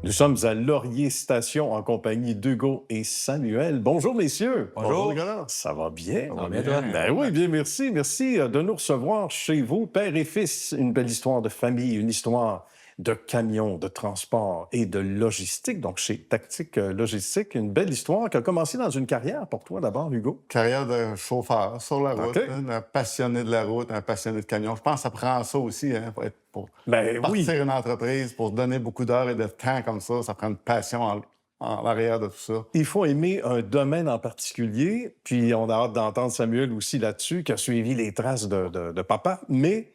Nous sommes à Laurier Station en compagnie d'Hugo et Samuel. Bonjour, messieurs. Bonjour. Nicolas. Ça va bien? Ça va bien, toi? Ben oui, bien, merci. Merci de nous recevoir chez vous, père et fils. Une belle histoire de famille, une histoire de camions, de transport et de logistique. Donc, chez Tactique Logistique, une belle histoire qui a commencé dans une carrière pour toi d'abord, Hugo. Carrière de chauffeur sur la route, OK. un passionné de la route, un passionné de camion. Je pense que ça prend ça aussi, hein, pour Ben oui. partir une entreprise, pour se donner beaucoup d'heures et de temps comme ça prend une passion en arrière de tout ça. Il faut aimer un domaine en particulier, puis on a hâte d'entendre Samuel aussi là-dessus, qui a suivi les traces de papa, mais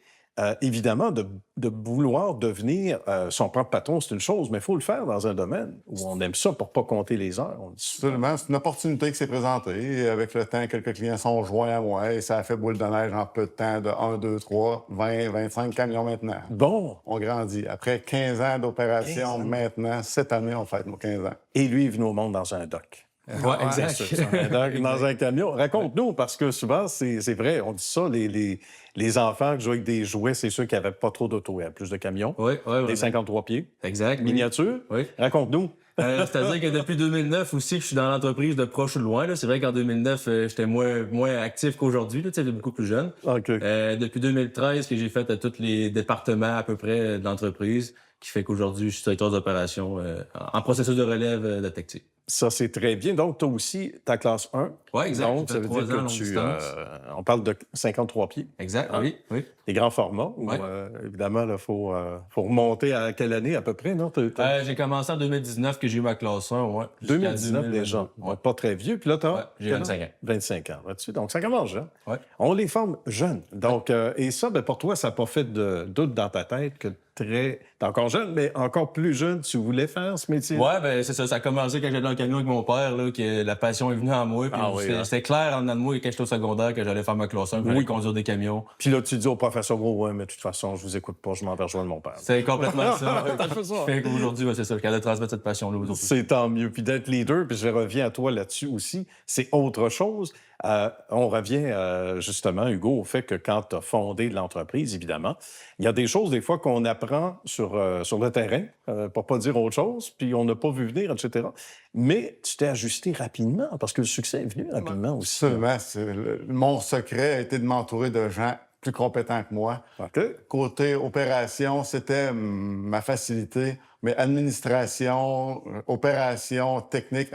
évidemment, de vouloir devenir son propre patron, c'est une chose, mais il faut le faire dans un domaine où on aime ça pour pas compter les heures. On dit souvent. Absolument, c'est une opportunité qui s'est présentée. Avec le temps, quelques clients sont joints à moi et ça a fait boule de neige en peu de temps, de 1, 2, 3, 20, 25 camions maintenant. Bon, On grandit. Après 15 ans d'opération, 15 ans. maintenant, cette année, on fête nos 15 ans. et lui est venu au monde dans un dock. Oui, exact. C'est ça, dans un camion. Raconte-nous, parce que souvent, c'est vrai, on dit ça, les enfants qui jouent avec des jouets, c'est ceux qui n'avaient pas trop d'auto, il y a plus de camions. Oui, oui. Des 53 pieds. Exact. oui. Miniature. Oui. Raconte-nous. C'est-à-dire que depuis 2009 aussi, je suis dans l'entreprise de proche ou de loin. Là. C'est vrai qu'en 2009, j'étais moins actif qu'aujourd'hui. J'étais beaucoup plus jeune. OK. Depuis 2013, que j'ai fait à tous les départements à peu près de l'entreprise, qui fait qu'aujourd'hui, je suis directeur d'opération en processus de relève de Tactique. Ça, c'est très bien. Donc, tu as aussi ta classe 1. Oui, exact. Donc, ça veut dire que on parle de 53 pieds. Exact, Ah. oui, oui. Des grands formats. Où, Ouais. évidemment, il faut remonter à quelle année à peu près, non? J'ai commencé en 2019 que j'ai eu ma classe 1, ouais. jusqu'à 2019 déjà. Ouais. Donc, pas très vieux. Puis là, tu as... Ouais, j'ai 25 ans. 25 ans, vois-tu? Donc, ça commence jeune. Ouais. On les forme jeunes. Donc, et ça, ben, pour toi, ça n'a pas fait de doute dans ta tête que t'es encore jeune, mais encore plus jeune, tu voulais faire ce métier? Ouais, ben c'est ça. Ça a commencé quand j'étais dans le camion avec mon père, là, que la passion est venue en moi. Puis c'était clair en dedans de moi, quand j'étais au secondaire, que j'allais faire ma classe 1, que j'allais conduire des camions. Puis là, tu dis au professeur, ouais, mais de toute façon, je vous écoute pas, je m'en vais rejoindre mon père. C'est complètement ça. T'as fait ça. Fait qu'aujourd'hui, c'est ça. Je suis capable de transmettre cette passion-là aux autres. C'est tant mieux. Puis d'être leader, puis je reviens à toi là-dessus aussi, c'est autre chose. On revient justement, Hugo, au fait que quand tu as fondé l'entreprise, évidemment, il y a des choses des fois qu'on apprend sur le terrain, pour pas dire autre chose, puis on n'a pas vu venir, etc. Mais tu t'es ajusté rapidement, parce que le succès est venu rapidement aussi. Absolument. Mon secret a été de m'entourer de gens plus compétents que moi. OK. Côté opération, c'était ma facilité, mais administration, opération, technique,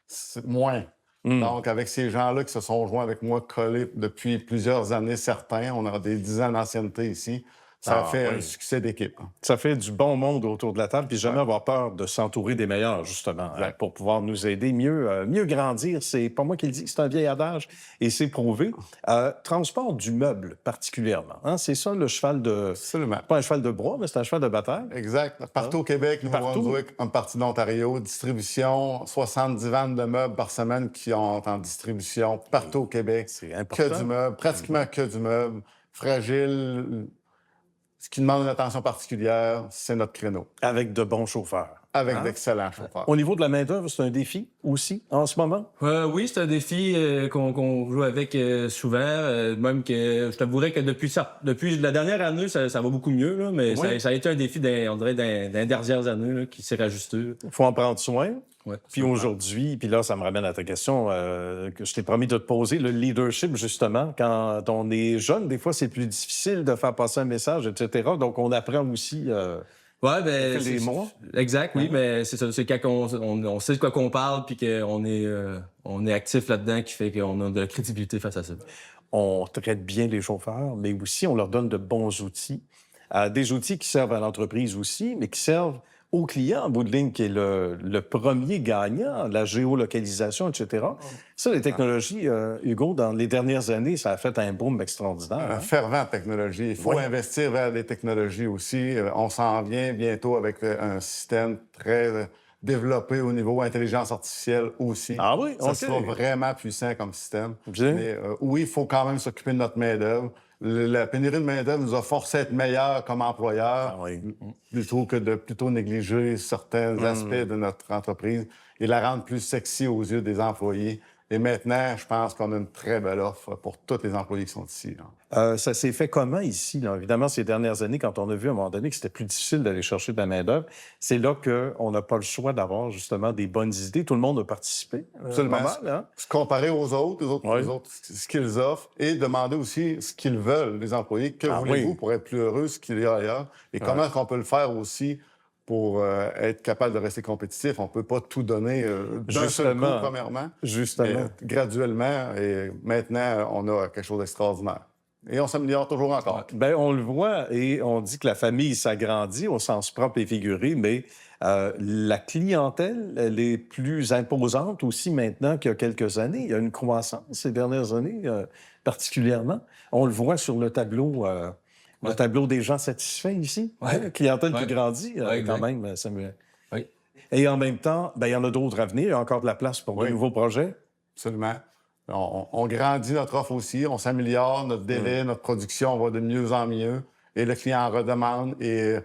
c'est moins. Donc, avec ces gens-là qui se sont joints avec moi, collés depuis plusieurs années, certains, on a des 10 ans d'ancienneté ici, ça a fait un succès d'équipe. Ça fait du bon monde autour de la table, puis jamais avoir peur de s'entourer des meilleurs, justement, pour pouvoir nous aider, mieux grandir. C'est pas moi qui le dis, c'est un vieil adage, et c'est prouvé. Transport du meuble, particulièrement. Hein? C'est ça, le cheval de... Absolument. Pas un cheval de bois, mais c'est un cheval de bataille. Exact. Partout au Québec, Nouveau-Brunswick, en partie d'Ontario, distribution, 70 ventes de meubles par semaine qui ont en distribution partout au Québec. C'est important. Que du meuble, pratiquement que du meuble. Fragile. Ce qui demande une attention particulière, c'est notre créneau. Avec de bons chauffeurs. Avec d'excellents chauffeurs. Au niveau de la main-d'œuvre, c'est un défi aussi, en ce moment? Oui, c'est un défi qu'on joue avec souvent. Même que je t'avouerais que depuis la dernière année, ça va beaucoup mieux, là, mais ça a été un défi, on dirait, des dernières années là, qui s'est rajusté. Il faut en prendre soin. Ouais, Puis aujourd'hui, puis là, ça me ramène à ta question que je t'ai promis de te poser, le leadership, justement. Quand on est jeune, des fois, c'est plus difficile de faire passer un message, etc. Donc, on apprend aussi... Ouais, ben des mois. Exact, oui, mais c'est ça, c'est quand on sait de quoi qu'on parle puis qu'on est actif là-dedans qui fait qu'on a de la crédibilité face à ça. On traite bien les chauffeurs, mais aussi on leur donne de bons outils. Des outils qui servent à l'entreprise aussi, mais qui servent au client en bout de ligne, qui est le premier gagnant, la géolocalisation, etc. Ça, les technologies, Hugo, dans les dernières années, ça a fait un boom extraordinaire. Un fervent de technologie. Il faut investir vers les technologies aussi. On s'en vient bientôt avec un système très développé au niveau intelligence artificielle aussi. Ah oui? Ça sera vraiment puissant comme système. Bien. Mais oui, il faut quand même s'occuper de notre main-d'œuvre. La pénurie de main-d'œuvre nous a forcé à être meilleurs comme employeurs, plutôt que de négliger certains aspects de notre entreprise et la rendre plus sexy aux yeux des employés Et maintenant, je pense qu'on a une très belle offre pour tous les employés qui sont ici, là. Ça s'est fait comment ici? Là? Évidemment, ces dernières années, quand on a vu à un moment donné que c'était plus difficile d'aller chercher de la main-d'œuvre, c'est là qu'on n'a pas le choix d'avoir justement des bonnes idées. Tout le monde a participé. Absolument. Pas mal, hein? Se comparer aux autres, Oui. les autres, ce qu'ils offrent, et demander aussi ce qu'ils veulent, les employés. Que voulez-vous oui. pour être plus heureux, ce qu'il y a ailleurs? Et comment est-ce qu'on peut le faire aussi pour être capable de rester compétitif? On ne peut pas tout donner d'un seul coup, premièrement. Justement. Mais, graduellement, et maintenant, on a quelque chose d'extraordinaire. Et on s'améliore toujours encore. Bien, on le voit et on dit que la famille s'agrandit au sens propre et figuré, mais la clientèle, elle est plus imposante aussi maintenant qu'il y a quelques années. Il y a une croissance ces dernières années, particulièrement. On le voit sur le tableau des gens satisfaits ici. Ouais. La clientèle Ouais. qui grandit Ouais, quand exact. même, Samuel. Oui. Et en même temps, bien, il y en a d'autres à venir. Il y a encore de la place pour de nouveaux projets. Absolument. On grandit notre offre aussi, on s'améliore, notre délai, notre production va de mieux en mieux. Et le client en redemande et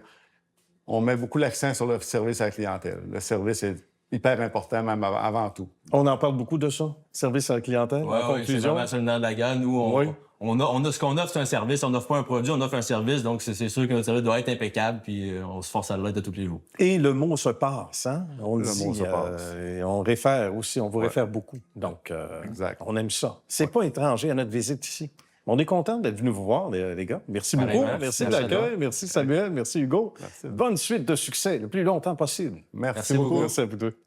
on met beaucoup l'accent sur le service à la clientèle. Le service est hyper important, même avant tout. On en parle beaucoup de ça, service à la clientèle. Ouais, en c'est conclusion. vraiment ça le nerf de la guerre. Nous, on a ce qu'on offre, c'est un service. On n'offre pas un produit, on offre un service. Donc, c'est sûr que notre service doit être impeccable, puis on se force à l'être de tous les jours. Et le mot se passe, hein? On le Le dit, mot se passe. et on réfère aussi, on vous réfère beaucoup. Donc, Exact. on aime ça. C'est pas étranger à notre visite ici. On est content d'être venu vous voir, les gars. Merci beaucoup. Pareillement. Merci de Merci à l'accueil. toi. Merci Samuel. Merci Hugo. Merci. Bonne suite de succès le plus longtemps possible. Merci Merci beaucoup. beaucoup. Merci à vous deux.